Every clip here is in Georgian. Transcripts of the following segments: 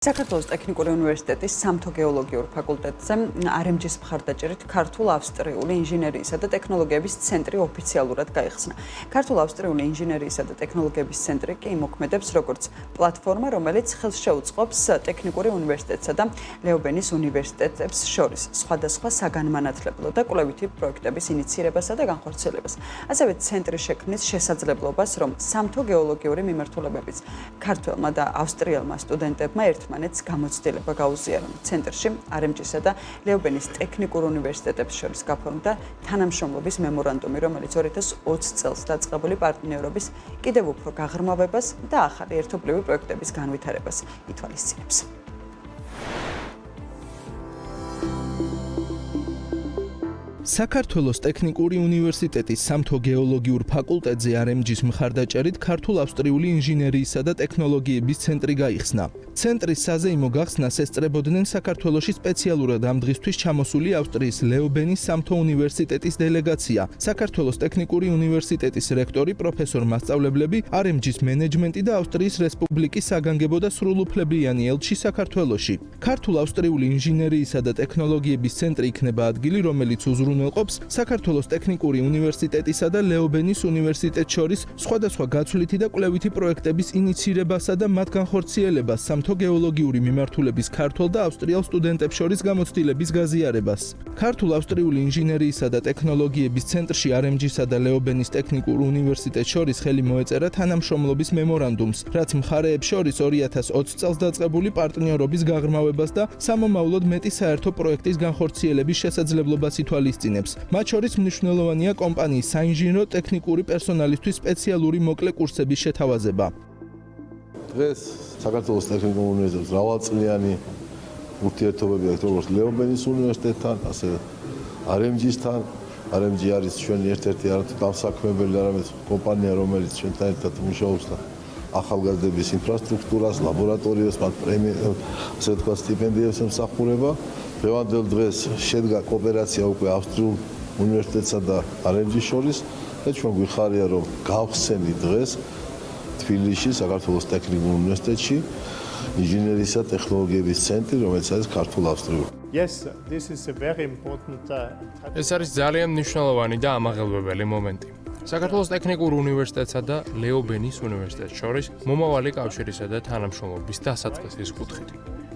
საქართველოს ტექნიკური უნივერსიტეტის სამთო გეოლოგიურ ფაკულტეტზე RMG-ის მხარდაჭერით ქართულ-ავსტრიული ინჟინერიისა და ტექნოლოგიების ცენტრი ოფიციალურად გაიხსნა. ქართულ-ავსტრიული ინჟინერიისა და ტექნოლოგიების ცენტრი კი იმოქმედებს როგორც პლატფორმა, რომელიც ხელს შეუწყობს ტექნიკური უნივერსიტეტსა და ლეობენის უნივერსიტეტებს შორის სხვადასხვა საგანმანათლებლო და კვლევითი პროექტების ინიცირებასა და განხორციელებას. ასევე ცენტრის შექმნის შესაძლებლობას, რომ სამთო გეოლოგიური მიმართულებების ქართველმა და ავსტრიელმა სტუდენტებმა ერთმანეთს გამოცდილება გაუზიარონ. ცენტრში RMG-სა და ლეობენის ტექნიკურ უნივერსიტეტებს შორის გაფორმდა თანამშრომლობის მემორანდუმი, რომელიც 2020 წელს დაწყებული პარტნიორობის კიდევ უფრო გაღრმავებას და ახალი ერთობლივი პროექტების განვითარებას ითვალისწინებს. საქართველოს ტექნიკური უნივერსიტეტის სამთო გეოლოგიურ ფაკულტეტზე RMG-ის მხარდაჭერით ქართულ-ავსტრიული ინჟინერიისა და ტექნოლოგიების ცენტრი გაიხსნა. ცენტრის საზეიმო გახსნას ესწრებოდნენ საქართველოში სპეციალურად ამ დღისთვის ჩამოსული ავსტრიის ლეობენის სამთო უნივერსიტეტის დელეგაცია, საქართველოს ტექნიკური უნივერსიტეტის რექტორი, პროფესორ-მასწავლებლები, RMG-ის მენეჯმენტი და ავსტრიის რესპუბლიკის საგანგებო და სრულუფლებიანი ელჩი საქართველოში. ქართულ-ავსტრიული ინჟინერიისა და ტექნოლოგიების ცენტრი იქნება ადგილი, რომელიც უზრუნველყოფს საქართველოს ტექნიკური უნივერსიტეტისა და ლეობენის უნივერსიტეტს შორის სხვადასხვა გაცვლითი და კვლევითი პროექტების ინიცირებასა და მათ განხორციელებას, სამთო გეოლოგიური მიმართულების ქართულ და ავსტრიელ სტუდენტებს შორის გამოცდილების გაზიარებას. ქართულ-ავსტრიული ინჟინერიისა და ტექნოლოგიების ცენტრში RMG-სა და ლეობენის ტექნიკურ უნივერსიტეტს შორის ხელი მოეწერა თანამშრომლობის მემორანდუმს, რაც მხარეებს შორის 2020 წელს დაწყებული პარტნიორობის გაღრმავებას და სამომავლოდ მეტი საერთო პროექტის განხორციელების შესაძლებლობას ითვალისწინებს. მათ შორის მნიშვნელოვანია კომპანიის საინჟინრო ტექნიკური პერსონალისთვის სპეციალური მოკლე კურსების შეთავაზება. დღეს საქართველოს ტექნიკურ უნივერსიტეტს მრავალწლიანი ურთიერთობები აქვს როგორც ლეობენის უნივერსიტეტთან, ასე RMG-სთან. RMG არის ჩვენი ერთ-ერთი არათუ დამსაქმებელი, არამედ კომპანია, რომელიც ჩვენთან ერთად მუშაობს და ახალგაზრდების ინფრასტრუქტურას, ლაბორატორიებს, მათ ასე თქვა სტიპენდიებს ემსახურება. დღევანდელ დღეს შედგა კოოპერაცია უკვე ავსტრიულ უნივერსიტეტსა და RMG-ის შორის და ჩვენ გვიხარია, რომ გავხსენით დღეს თბილისში, საქართველოს ტექნიკურ უნივერსიტეტში ინჟინერისა ტექნოლოგიების ცენტრი, რომელიც არის ქართულ-ავსტრიული. ეს არის ძალიან მნიშვნელოვანი და ამაღელვებელი მომენტი. საქართველოს ტექნიკურ უნივერსიტეტსა და ლეობენის უნივერსიტეტს შორის მომავალი კავშირისა და თანამშრომლობის დასაწყისის კუთხით.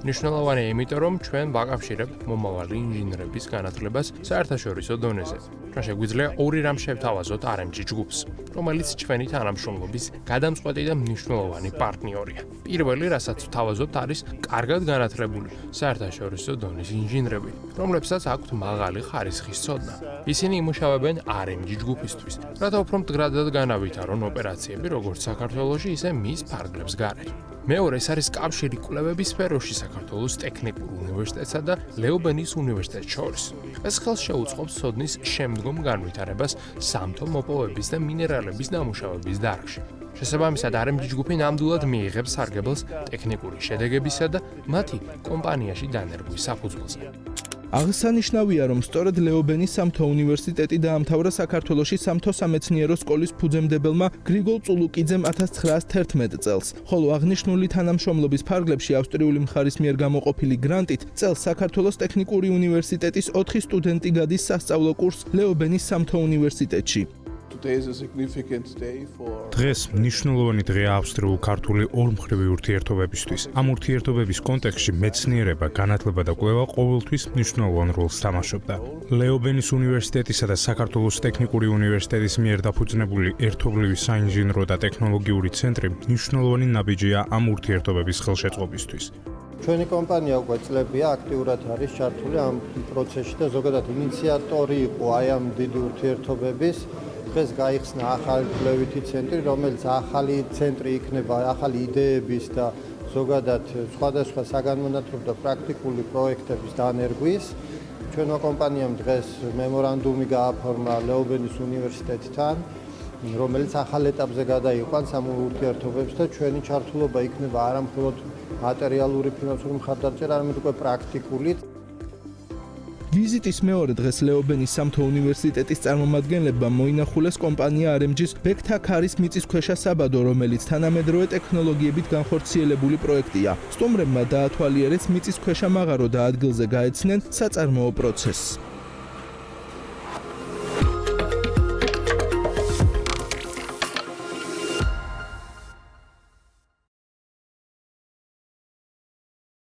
მნიშვნელოვანია იმიტომ, რომ ჩვენ ვაკავშირებთ მომავალი ინჟინრების განათლებას საერთაშორისო დონეზე. ჩვენ შეგვიძლია ორი რამ შევთავაზოთ RMG ჯგუფს, რომელიც ჩვენი თანამშრომლობის გადამწყვეტი და მნიშვნელოვანი პარტნიორია. პირველი, რასაც ვთავაზობთ, არის კარგად განათლებული საერთაშორისო დონის ინჟინრები, რომლებსაც აქვთ მაღალი ხარისხის ცოდნა. ისინი იმუშავებენ RMG ჯგუფისთვის, რათა უფრო მდგრადად განავითარონ ოპერაციები როგორც საქართველოში, ისე მის ფარგლებს გარეთ. მეორე, ეს არის კავშირი კვლევების სფეროში საქართველოს ტექნიკურ უნივერსიტეტსა და ლეობენის უნივერსიტეტს შორის. ეს ხელს შეუწყობს ცოდნის შემდგომ განვითარებას სამთო მოპოვების და მინერალების დამუშავების დარგში. შესაბამისად, RMG ჯგუფი ნამდვილად მიიღებს სარგებელს ტექნიკური შედეგებისა და მათი კომპანიაში დანერგვის საფუძველზე. აღსანიშნავია, რომ სწორედ ლეობენის სამთო უნივერსიტეტი დაამთავრა საქართველოში სამთო სამეცნიერო სკოლის ფუძემდებელმა გრიგოლ წულუკიძემ 1911 წელს, ხოლო აღნიშნული თანამშრომლობის ფარგლებში ავსტრიული მხარის მიერ გამოყოფილი გრანტით წელს საქართველოს ტექნიკური უნივერსიტეტის 4 სტუდენტი გადის სასწავლო კურსს ლეობენის სამთო უნივერსიტეტში. დღეს მნიშვნელოვანი დღეა ავსტრიულ-ქართული ორმხრივი ურთიერთობებისთვის. ამ ურთიერთობების კონტექსტში მეცნიერება, განათლება და კვლევა ყოველთვის მნიშვნელოვან როლს თამაშობდა. ლეობენის უნივერსიტეტისა და საქართველოს ტექნიკური უნივერსიტეტის მიერ დაფუძნებული ერთობლივი საინჟინრო და ტექნოლოგიური ცენტრი მნიშვნელოვანი ნაბიჯია ამ ურთიერთობების ხელშეწყობისთვის. ჩვენი კომპანია უკვე წლებია აქტიურად არის ჩართული ამ პროცესში და ზოგადად ინიციატორი იყო აი ამ დიდი ურთიერთობების. დღეს გაიხსნა ახალი კვლევითი ცენტრი, რომელიც ახალი ცენტრი იქნება ახალი იდეების და ზოგადად სხვადასხვა საგანმანათლებლო და პრაქტიკული პროექტების დანერგვის. ჩვენმა კომპანიამ დღეს მემორანდუმი გააფორმა ლეობენის უნივერსიტეტთან, რომელიც ახალ ეტაპზე გადაიყვანს ამ ურთიერთობებს და ჩვენი ჩართულობა იქნება არა მხოლოდ მატერიალური ფინანსური მხარდაჭერა, არამედ უკვე პრაქტიკული. ვიზიტის მეორე დღეს ლეობენის სამთო უნივერსიტეტის წარმომადგენლებმა მოინახულეს კომპანია RMG-ს ბექთაქარის მიწისქვეშა საბადო, რომელიც თანამედროვე ტექნოლოგიებით განხორციელებული პროექტია. სტუმრებმა დაათვალიერეს მიწისქვეშა მაღარო და ადგილზე გაეცნენ საწარმოო პროცესს.